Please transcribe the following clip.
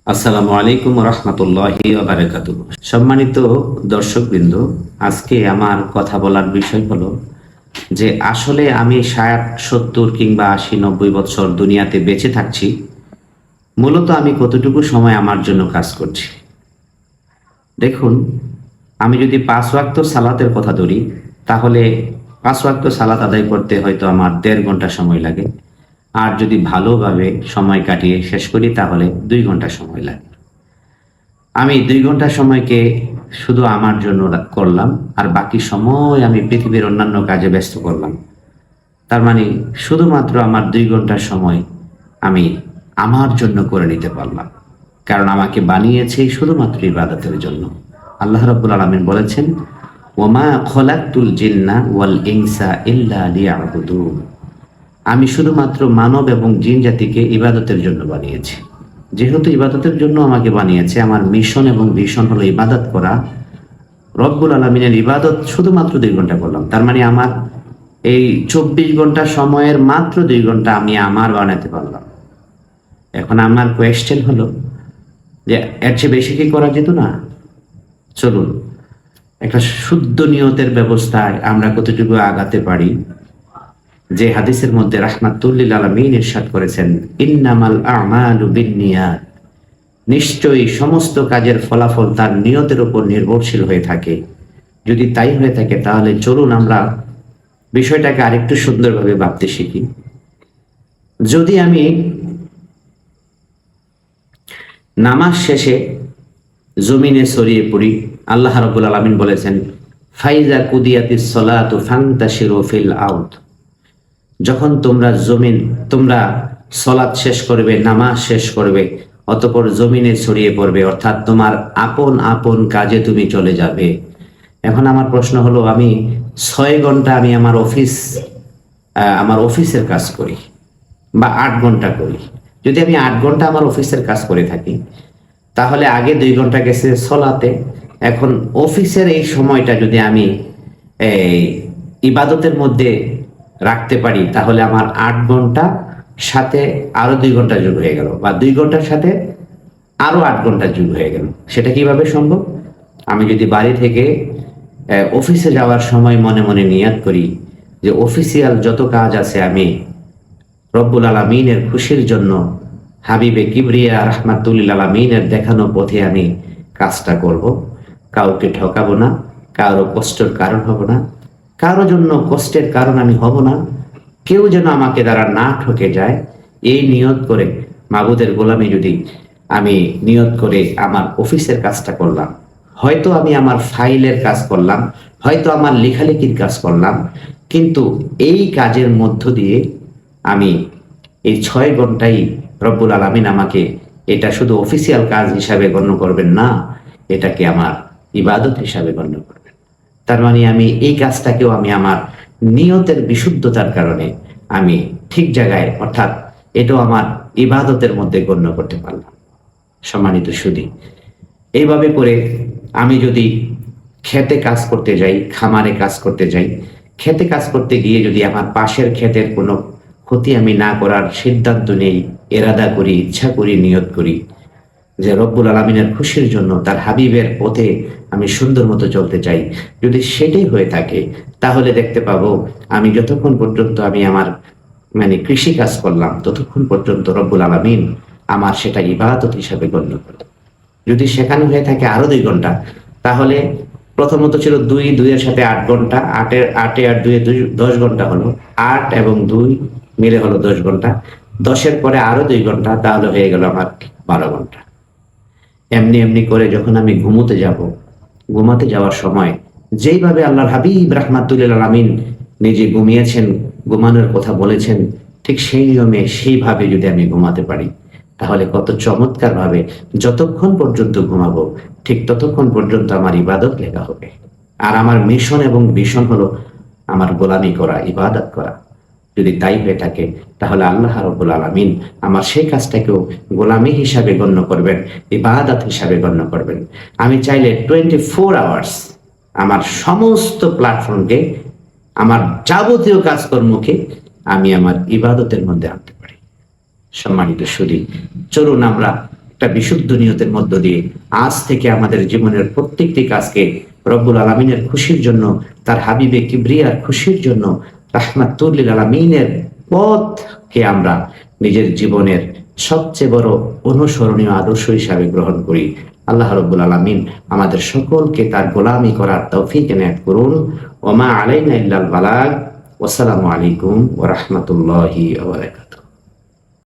আসসালামু আলাইকুম রহমতুল্লাহি ওয়া বারাকাতুহু। সম্মানিত দর্শকবৃন্দ, আজকে আমার কথা বলার বিষয় হলো যে আসলে আমি 60, 70 কিংবা 80, 90 বছর দুনিয়াতে বেঁচে থাকছি, মূলত আমি কতটুকু সময় আমার জন্য কাজ করছি। দেখুন, আমি যদি 5 ওয়াক্ত সালাতের কথা ধরি, তাহলে 5 ওয়াক্ত সালাত আদায় করতে হয়তো আমার 1.5 ঘন্টা সময় লাগে। আর যদি ভালোভাবে সময় কাটিয়ে শেষ করি তাহলে 2 ঘন্টা সময় লাগে। আমি 2 ঘন্টা সময়কে শুধু আমার জন্য করলাম, আর বাকি সময় আমি পৃথিবীর অন্যান্য কাজে ব্যস্ত করলাম। তার মানে শুধুমাত্র আমার 2 ঘন্টার সময় আমি আমার জন্য করে নিতে পারলাম, কারণ আমাকে বানিয়েছে শুধুমাত্র ইবাদতের জন্য। আল্লাহ রাব্বুল আলামিন বলেছেন, ওমা খলাকতুল জিন্না ওয়াল ইনসা ইল্লা লিয়াবুদুন। আমি শুধুমাত্র মানব এবং জিন জাতিকে ইবাদতের জন্য বানিয়েছি। যেহেতু ইবাদতের জন্য আমাকে বানিয়েছে, আমার মিশন এবং ভিশন হলো ইবাদত করা। রব্বুল আলামিনের ইবাদত শুধুমাত্র 2 ঘন্টা করলাম। তার মানে আমার এই 24 ঘন্টা সময়ের মাত্র 2 ঘন্টা আমি আমার বানাতে পারলাম। এখন আমার কোয়েশ্চেন হলো যে এর চেয়ে বেশি কি করা যেত না? চলুন, একটা শুদ্ধ নিয়তের ব্যবস্থায় আমরা কতটুকু আগাতে পারি। যে হাদিসের মধ্যে রাহমাতুল লিল আলামিন ইরশাদ করেছেন, ইন্নামাল আমালু বিন্নিয়াত, নিশ্চয়ই সমস্ত কাজের ফলাফল তার নিয়তের উপর নির্ভরশীল হয়ে থাকে। যদি তাই হয়ে থাকে তাহলে চলুন আমরা বিষয়টাকে আরেকটু সুন্দরভাবে ভাবতে শিখি। যদি আমি নামাজ শেষে জমিনে ছড়িয়ে পড়ি, আল্লাহ রাব্বুল আলামিন বলেছেন, ফাইজা কুদিয়াতিস সালাতু ফান্তাশিরু ফিল আরদ। যখন তোমরা সলাৎ শেষ করবে, নামাজ শেষ করবে, অতঃপর জমিনে ছড়িয়ে পড়বে, অর্থাৎ তোমার আপন আপন কাজে তুমি চলে যাবে। এখন আমার প্রশ্ন হলো, আমি 6 ঘন্টা আমি আমার অফিসের কাজ করি, বা 8 ঘন্টা করি। যদি আমি 8 ঘন্টা আমার অফিসের কাজ করে থাকি, তাহলে আগে 2 ঘন্টা গেছে সলাতে। এখন অফিসের এই সময়টা যদি আমি এই ইবাদতের মধ্যে রাখতে পারি, তাহলে আমার 8 ঘন্টা সাথে আরো 2 ঘন্টা যোগ হয়ে গেল, বা 2 ঘন্টার সাথে আরো 8 ঘন্টা যোগ হয়ে গেল। সেটা কিভাবে সম্ভব? আমি যদি বাড়ি থেকে অফিসে যাওয়ার সময় মনে মনে নিয়াত করি যে অফিসিয়াল যত কাজ আছে আমি রব্বুল আলামিনের খুশির জন্য, হাবিবে কিবরিয়া রাহমাতুল লিল আলামিনের দেখানো পথে আমি কাজটা করব, কাউকে ঠকাবো না, কারো কষ্টের কারণ হব না, কারো জন্য কষ্টের কারণ আমি হব না, কেউ যেন আমাকে দ্বারা না ঠকে যায়, এই নিয়ত করে মাবুদের গোলামি যদি আমি নিয়ত করে আমার অফিসের কাজটা করলাম, হয়তো আমি আমার ফাইলের কাজ করলাম, হয়তো আমার লেখালেখির কাজ করলাম, কিন্তু এই কাজের মধ্য দিয়ে আমি এই 6 ঘন্টাই রব্বুল আলামিন আমাকে এটা শুধু অফিসিয়াল কাজ হিসাবে গণ্য করবেন না, এটাকে আমার ইবাদত হিসাবে গণ্য করবেন। তার মানে আমি এই কাজটাকেও আমি আমার নিয়তের বিশুদ্ধতার কারণে আমি ঠিক জায়গায়, অর্থাৎ এটাও আমার ইবাদতের মধ্যে গণ্য করতে পারলাম। সম্মানিত সুধী, এইভাবে করে আমি যদি খেতে কাজ করতে যাই, খামারে কাজ করতে যাই, খেতে কাজ করতে গিয়ে যদি আমার পাশের ক্ষেতের কোনো ক্ষতি আমি না করার সিদ্ধান্ত নেই, এরাদা করি, ইচ্ছা করি, নিয়ত করি যে রব্বুল আলামিনের খুশির জন্য, তার হাবিবের পথে আমি সুন্দর মতো চলতে চাই, যদি সেটাই হয়ে থাকে, তাহলে দেখতে পাবো আমি যতক্ষণ পর্যন্ত আমি আমার কৃষি কাজ করলাম, ততক্ষণ পর্যন্ত রব্বুল আলামিন আমার সেটা ইবাদত হিসাবে গণ্য করবে। যদি সেখানে হয়ে থাকে আরো 2 ঘন্টা, তাহলে প্রথমত ছিল 2 এর সাথে 8 ঘন্টা, 8 আর 2 10 ঘন্টা হলো, 8 এবং 2 মিলে হলো 10 ঘন্টা, 10-এর পরে আরো 2 ঘন্টা, তাহলে হয়ে গেল আমার 12 ঘন্টা। এমনি এমনি করে যখন আমি ঘুমাতে যাওয়ার সময় যেইভাবে আল্লাহর হাবিব রাহমাতুল লিল আলামিন নিজে ঘুমিয়েছেন, ঘুমানোর কথা বলেছেন, ঠিক সেই নিয়মে সেইভাবে যদি আমি ঘুমাতে পারি, তাহলে কত চমৎকার ভাবে যতক্ষণ পর্যন্ত ঘুমাবো, ঠিক ততক্ষণ পর্যন্ত আমার ইবাদত লেখা হবে। আর আমার মিশন এবং ভিশন হলো আমার গোলামি করা, ইবাদত করা। যদি তাই হয়ে থাকে, তাহলে আল্লাহ রাব্বুল আলামিন আমার সেই কাজটাকেও গোলামি হিসাবে গণ্য করবেন, ইবাদত হিসাবে গণ্য করবেন। আমি চাইলে 24 আওয়ার্স আমার সমস্ত প্ল্যাটফর্মকে, আমার যাবতীয় কাজকর্মকে আমি আমার ইবাদতের মধ্যে আনতে পারি। সম্মানিত সুধী, চলুন আমরা একটা বিশুদ্ধ নিয়তের মধ্য দিয়ে আজ থেকে আমাদের জীবনের প্রত্যেকটি কাজকে রব্বুল আলামিনের খুশির জন্য, তার হাবিবে কিবরিয়ার খুশির জন্য, রাহমাতুল লিল আলামিনের পথকে আমরা নিজের জীবনের সবচেয়ে বড় অনুসরণীয় আদর্শ হিসাবে গ্রহণ করি। আল্লাহ রাব্বুল আলামিন আমাদের সকলকে তার গোলামি করার তৌফিক এনায়েত করুন। ওমা আলাইনা ইল্লাল বালাগ। ওয়াসসালামু আলাইকুম ওয়া রাহমাতুল্লাহি ওয়া বারাকাতুহু।